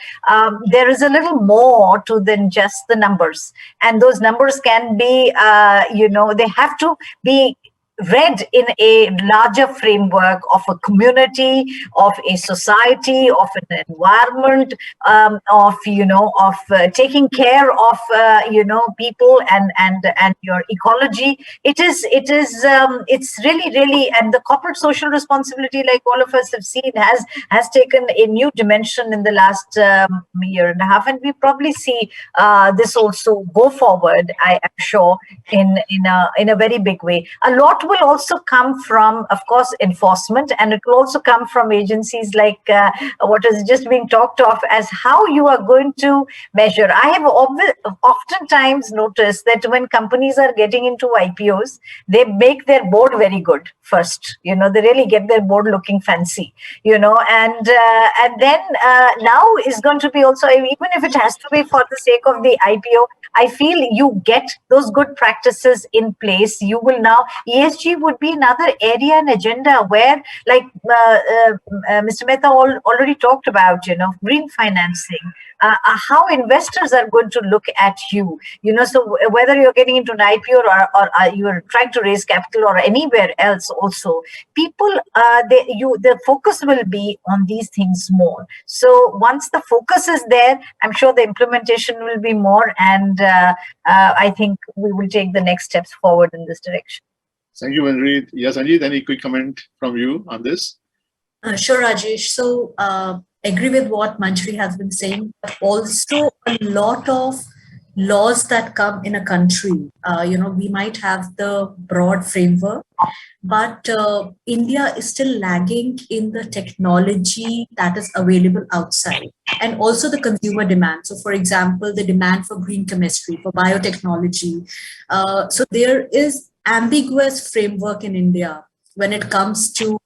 there is a little more to than just the numbers, and those numbers can be they have to be read in a larger framework of a community, of a society, of an environment, of taking care of people and your ecology. It's really, and the corporate social responsibility, like all of us have seen, has taken a new dimension in the last year and a half, and we probably see this also go forward, I am sure, in a very big way. A lot will also come from, of course, enforcement, and it will also come from agencies like what is just being talked of as how you are going to measure. I have oftentimes noticed that when companies are getting into IPOs, they make their board very good first. They really get their board looking fancy, and then now is going to be also, even if it has to be for the sake of the IPO, I feel you get those good practices in place. You will now, ESG would be another area and agenda where, like Mr. Mehta already talked about, green financing, how investors are going to look at you, so whether you're getting into an IPO or you're trying to raise capital or anywhere else also, people, the focus will be on these things more. So once the focus is there, I'm sure the implementation will be more, and I think we will take the next steps forward in this direction. Thank you, Manjaree. Yes, Sanjit, any quick comment from you on this? Sure, Rajesh. So agree with what Manjaree has been saying, but also a lot of laws that come in a country. We might have the broad framework, but India is still lagging in the technology that is available outside, and also the consumer demand. So, for example, the demand for green chemistry, for biotechnology. So there is ambiguous framework in India when it comes to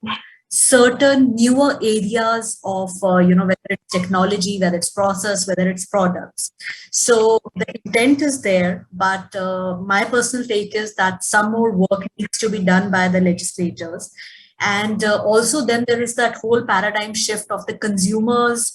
certain newer areas of, whether it's technology, whether it's process, whether it's products. So the intent is there, but my personal take is that some more work needs to be done by the legislators. And also then there is that whole paradigm shift of the consumers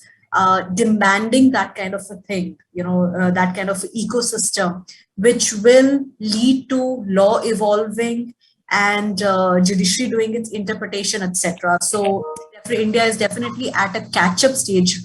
demanding that kind of a thing, that kind of ecosystem, which will lead to law evolving and judiciary doing its interpretation, etc. So India is definitely at a catch-up stage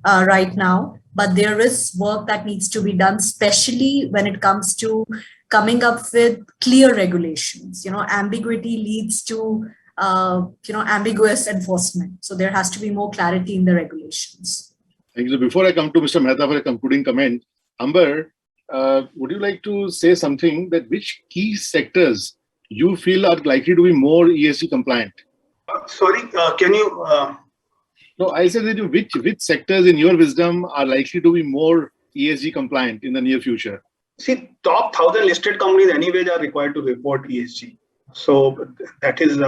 right now, but there is work that needs to be done, especially when it comes to coming up with clear regulations. Ambiguity leads to ambiguous enforcement. So there has to be more clarity in the regulations. Thank you. Before I come to Mr. Mehta for a concluding comment, Amber, would you like to say something that which key sectors you feel are likely to be more ESG compliant? Sorry, can you? No, I said that which sectors in your wisdom are likely to be more ESG compliant in the near future? See, top 1,000 listed companies anyways are required to report ESG. So that is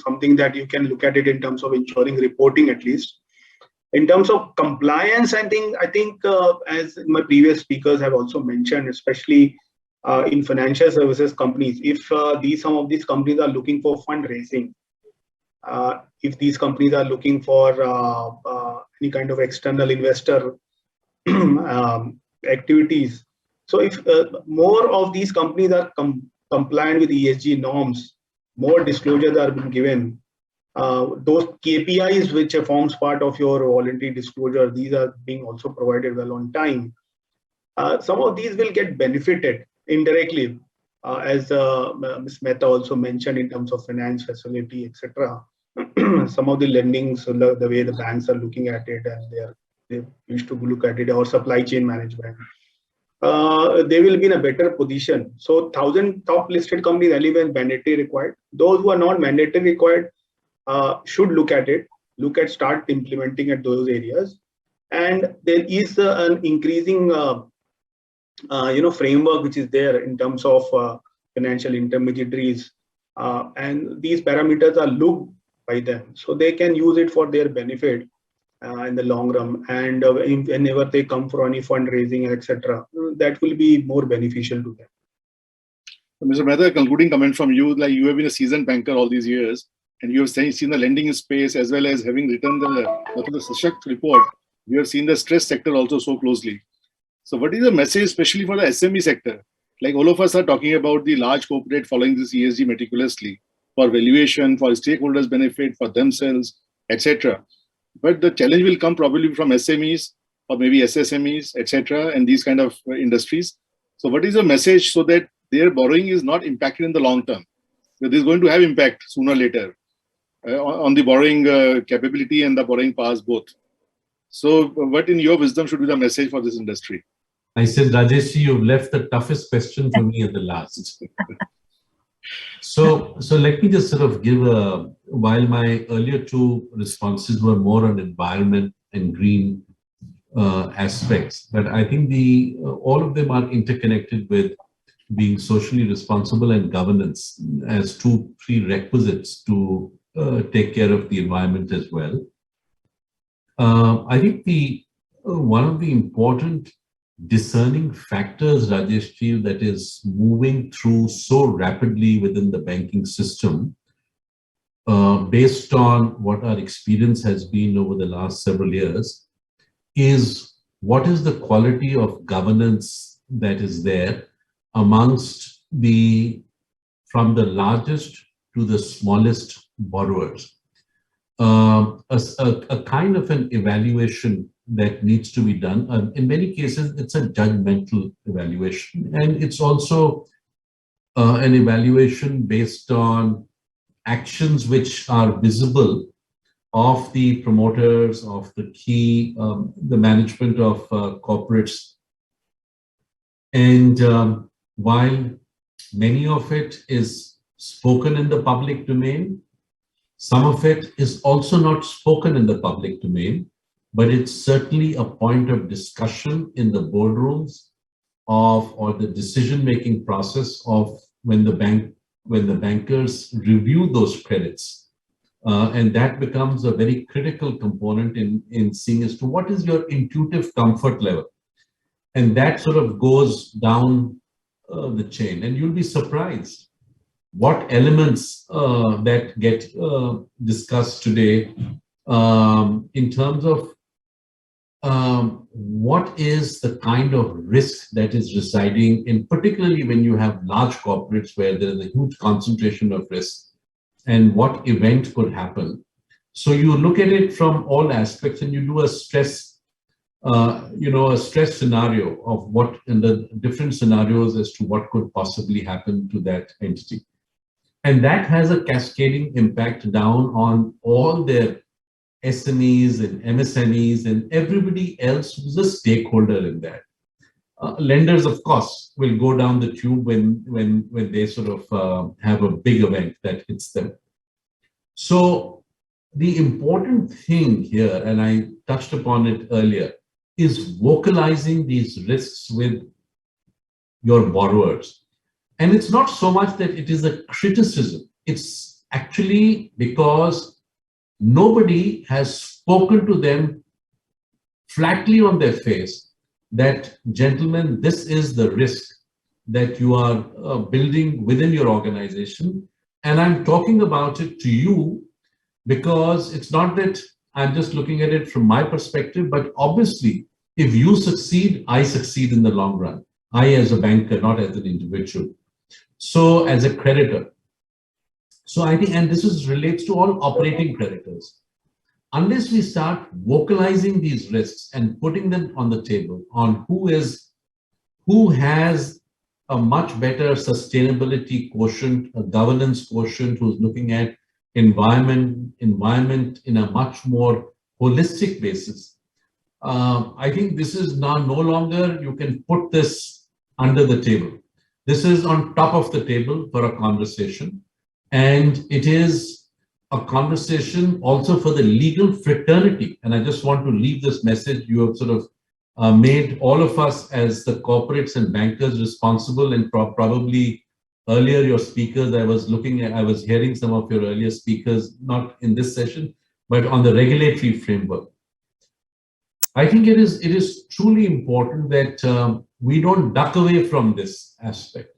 something that you can look at it in terms of ensuring reporting at least. In terms of compliance, I think as my previous speakers have also mentioned, especially in financial services companies, if some of these companies are looking for fundraising, if these companies are looking for any kind of external investor activities. So if more of these companies are compliant with ESG norms, more disclosures are being given. Those KPIs which forms part of your voluntary disclosure, these are being also provided well on time. Some of these will get benefited indirectly, as Ms. Mehta also mentioned in terms of finance facility, etc. Some of the lendings, the way the banks are looking at it, and they used to look at it, or supply chain management, they will be in a better position. So 1,000 top listed companies anyway mandatory required. Those who are not mandatory required should look at it, start implementing at those areas. And there is an increasing framework which is there in terms of financial intermediaries, and these parameters are looked by them, so they can use it for their benefit in the long run. And whenever they come for any fundraising, etc., that will be more beneficial to them. Mr. Mehta, a concluding comment from you, like you have been a seasoned banker all these years, and you have seen the lending space, as well as having written the Sashakt report, you have seen the stress sector also so closely. So what is the message, especially for the SME sector? Like all of us are talking about the large corporate following this ESG meticulously for valuation, for stakeholders' benefit, for themselves, etc. But the challenge will come probably from SMEs or maybe SSMEs, etc., and these kind of industries. So what is the message so that their borrowing is not impacted in the long term? So this is going to have impact sooner or later on the borrowing capability and the borrowing powers both. So what in your wisdom should be the message for this industry? I said, Rajesh, you've left the toughest question for me at the last. So let me just sort of give while my earlier two responses were more on environment and green aspects, but I think all of them are interconnected with being socially responsible and governance as two prerequisites to take care of the environment as well. I think one of the important discerning factors, Rajesh, that is moving through so rapidly within the banking system, based on what our experience has been over the last several years, is what is the quality of governance that is there amongst from the largest to the smallest borrowers. A kind of an evaluation that needs to be done. In many cases, it's a judgmental evaluation, and it's also an evaluation based on actions which are visible of the promoters, of the key, the management of corporates. And while many of it is spoken in the public domain, some of it is also not spoken in the public domain, but it's certainly a point of discussion in the boardrooms or the decision-making process of when the bankers review those credits. And that becomes a very critical component in seeing as to what is your intuitive comfort level. And that sort of goes down the chain, and you'll be surprised what elements that get discussed today in terms of what is the kind of risk that is residing in, particularly when you have large corporates where there is a huge concentration of risk, and what event could happen. So you look at it from all aspects, and you do a stress, a stress scenario of what in the different scenarios as to what could possibly happen to that entity. And that has a cascading impact down on all their SMEs and MSMEs and everybody else who's a stakeholder in that. Lenders, of course, will go down the tube when they sort of have a big event that hits them. So the important thing here, and I touched upon it earlier, is vocalizing these risks with your borrowers. And it's not so much that it is a criticism. It's actually because nobody has spoken to them flatly on their face that, gentlemen, this is the risk that you are building within your organization. And I'm talking about it to you because it's not that I'm just looking at it from my perspective, but obviously, if you succeed, I succeed in the long run. I as a banker, not as an individual. So as a creditor. So I think, and this relates to all operating creditors. Unless we start vocalizing these risks and putting them on the table on who has a much better sustainability quotient, a governance quotient, who's looking at environment in a much more holistic basis. I think this is now no longer, you can put this under the table. This is on top of the table for a conversation. And it is a conversation also for the legal fraternity. And I just want to leave this message. You have sort of made all of us as the corporates and bankers responsible, and probably earlier your speakers, I was hearing some of your earlier speakers, not in this session, but on the regulatory framework. I think it is truly important that we don't duck away from this aspect.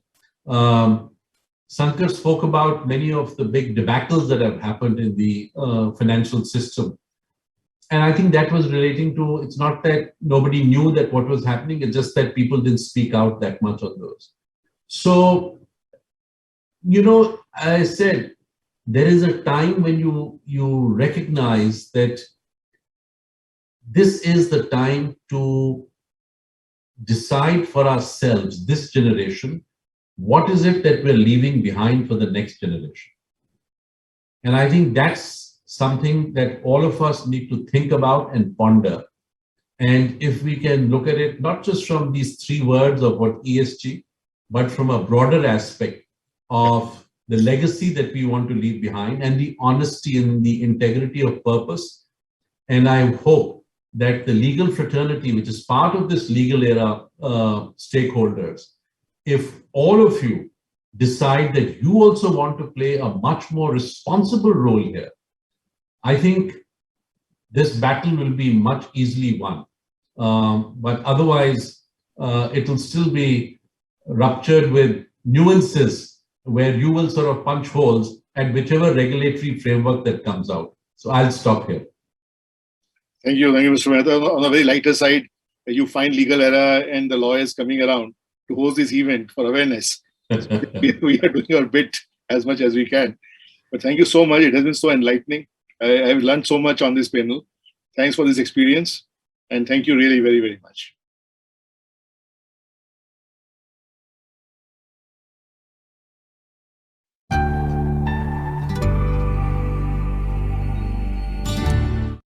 Sankar spoke about many of the big debacles that have happened in the financial system. And I think that was relating to, it's not that nobody knew that what was happening, it's just that people didn't speak out that much on those. So, you know, I said, there is a time when you recognize that this is the time to decide for ourselves, this generation, what is it that we're leaving behind for the next generation? And I think that's something that all of us need to think about and ponder. And if we can look at it, not just from these three words of what ESG, but from a broader aspect of the legacy that we want to leave behind and the honesty and the integrity of purpose. And I hope that the legal fraternity, which is part of this legal era stakeholders, if all of you decide that you also want to play a much more responsible role here, I think this battle will be much easily won. But otherwise, it will still be ruptured with nuances where you will sort of punch holes at whichever regulatory framework that comes out. So I'll stop here. Thank you, Mr. Mehta. On a very lighter side, you find Legal Era and the lawyers coming around to host this event for awareness. We are doing our bit as much as we can. But thank you so much. It has been so enlightening. I've learned so much on this panel. Thanks for this experience. And thank you really very, very much.